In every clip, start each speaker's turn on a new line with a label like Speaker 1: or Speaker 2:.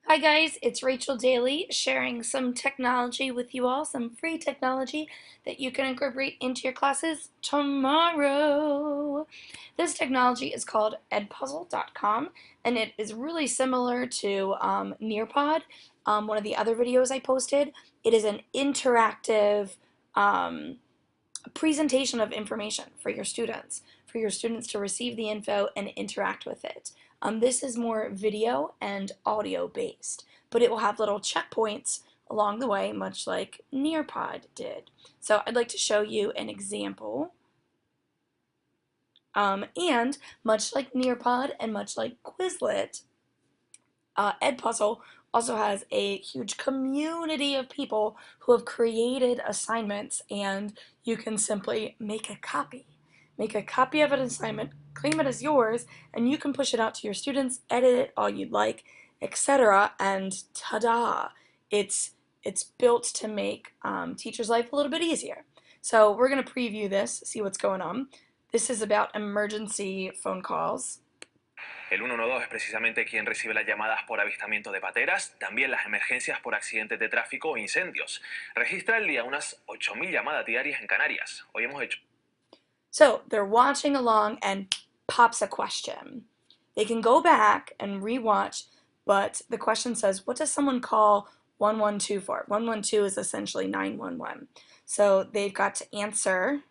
Speaker 1: Hi guys, it's Rachel Daly sharing some technology with you all, some free technology that you can incorporate into your classes tomorrow. This technology is called EdPuzzle.com and it is really similar to Nearpod, one of the other videos I posted. It is an interactive um, presentation of information for your students to receive the info and interact with it. This is more video and audio based, but it will have little checkpoints along the way, much like Nearpod did. So I'd like to show you an example. And much like Nearpod and much like Quizlet, EdPuzzle also has a huge community of people who have created assignments, and you can simply make a copy. Make a copy of an assignment, claim it as yours, and you can push it out to your students, edit it all you'd like, etc. And ta-da! It's built to make teachers' life a little bit easier. So we're going to preview this, see what's going on. This is about emergency phone calls.
Speaker 2: El 112 es precisamente quien recibe las llamadas por avistamiento de pateras, también las emergencias por accidentes de tráfico o incendios. Registra al día unas 8.000 llamadas diarias en Canarias. Hoy hemos hecho...
Speaker 1: So they're watching along and pops a question. They can go back and rewatch, but the question says, what does someone call 112 for? 112 is essentially 911. So they've got to answer,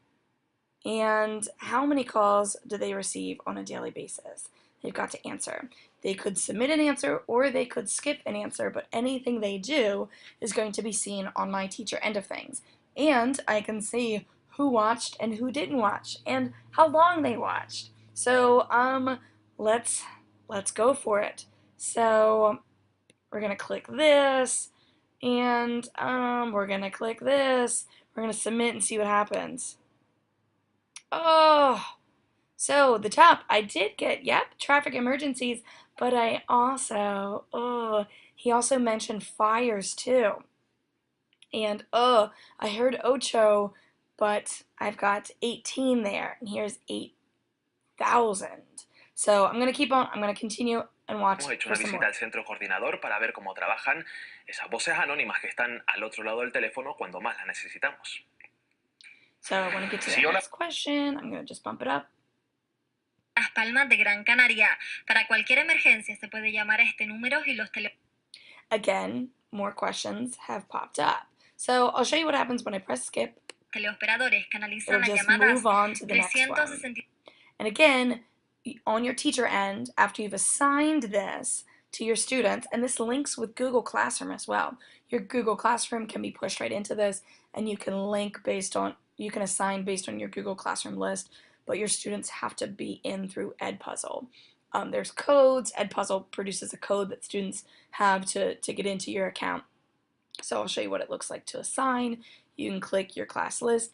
Speaker 1: and how many calls do they receive on a daily basis? They've got to answer. They could submit an answer or they could skip an answer, but anything they do is going to be seen on my teacher end of things. And I can see who watched and who didn't watch and how long they watched. So let's go for it. So we're gonna click this, and we're gonna click this. We're gonna submit and see what happens. Oh, so the top, I did get, yep, traffic emergencies, but I also, he also mentioned fires too. And I heard Ocho, but I've got 18 there, and here's 8,000. So I'm going to keep on, I'm going to continue and watch
Speaker 2: Hemos hecho
Speaker 1: for
Speaker 2: una
Speaker 1: some
Speaker 2: visita
Speaker 1: more.
Speaker 2: al centro coordinador para ver cómo trabajan esas voces anónimas que están al otro lado del teléfono cuando más las necesitamos.
Speaker 1: So when I get to the next question, I'm going to just bump it up.
Speaker 3: Las Palmas de Gran Canaria. Para cualquier emergencia se puede llamar a este número y los teléfonos.
Speaker 1: Again, more questions have popped up. So I'll show you what happens when I press skip.
Speaker 3: Teleoperadores
Speaker 1: It'll
Speaker 3: canalizan las
Speaker 1: just
Speaker 3: llamadas
Speaker 1: move on to the next one.
Speaker 3: 360.
Speaker 1: And again, on your teacher end, after you've assigned this to your students, and this links with Google Classroom as well. Your Google Classroom can be pushed right into this, and you can link based on, you can assign based on your Google Classroom list, but your students have to be in through EdPuzzle. There's codes. EdPuzzle produces a code that students have to get into your account. So I'll show you what it looks like to assign. You can click your class list.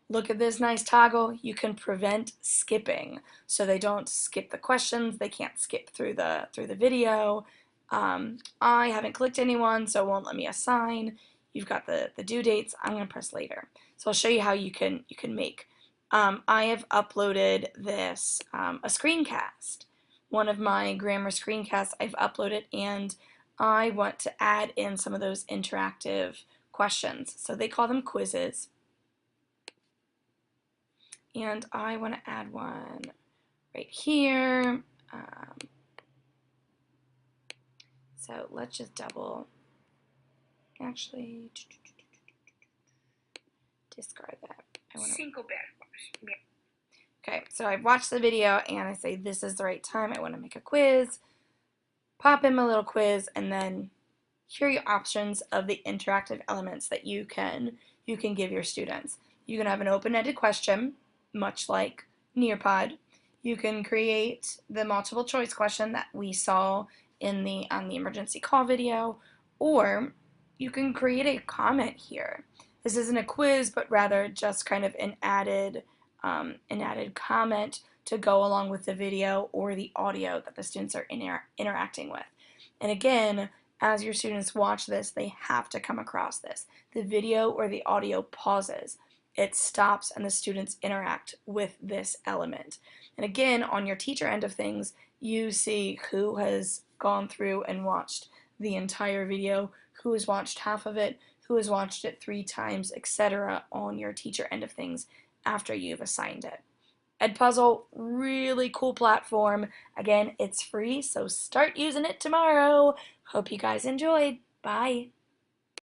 Speaker 1: Look at this nice toggle. You can prevent skipping, so they don't skip the questions. They can't skip through the video. I haven't clicked anyone, so it won't let me assign. You've got the due dates. I'm going to press later. So I'll show you how you can make. I have uploaded this a screencast. One of my grammar screencasts I've uploaded, and I want to add in some of those interactive questions. So they call them quizzes. And I want to add one right here. So let's just double, actually, discard that. Okay, so I've watched the video and I say this is the right time. I want to make a quiz. Pop in my little quiz, and then here are your options of the interactive elements that you can give your students. You can have an open-ended question, much like Nearpod. You can create the multiple choice question that we saw in the emergency call video, or you can create a comment here. This isn't a quiz, but rather just kind of an added comment to go along with the video or the audio that the students are interacting with. And again, as your students watch this, they have to come across this. The video or the audio pauses. It stops and the students interact with this element. And again, on your teacher end of things, you see who has gone through and watched the entire video, who has watched half of it, who has watched it 3 times, etc. on your teacher end of things after you've assigned it. EdPuzzle, really cool platform. Again, it's free, so start using it tomorrow. Hope you guys enjoyed. Bye.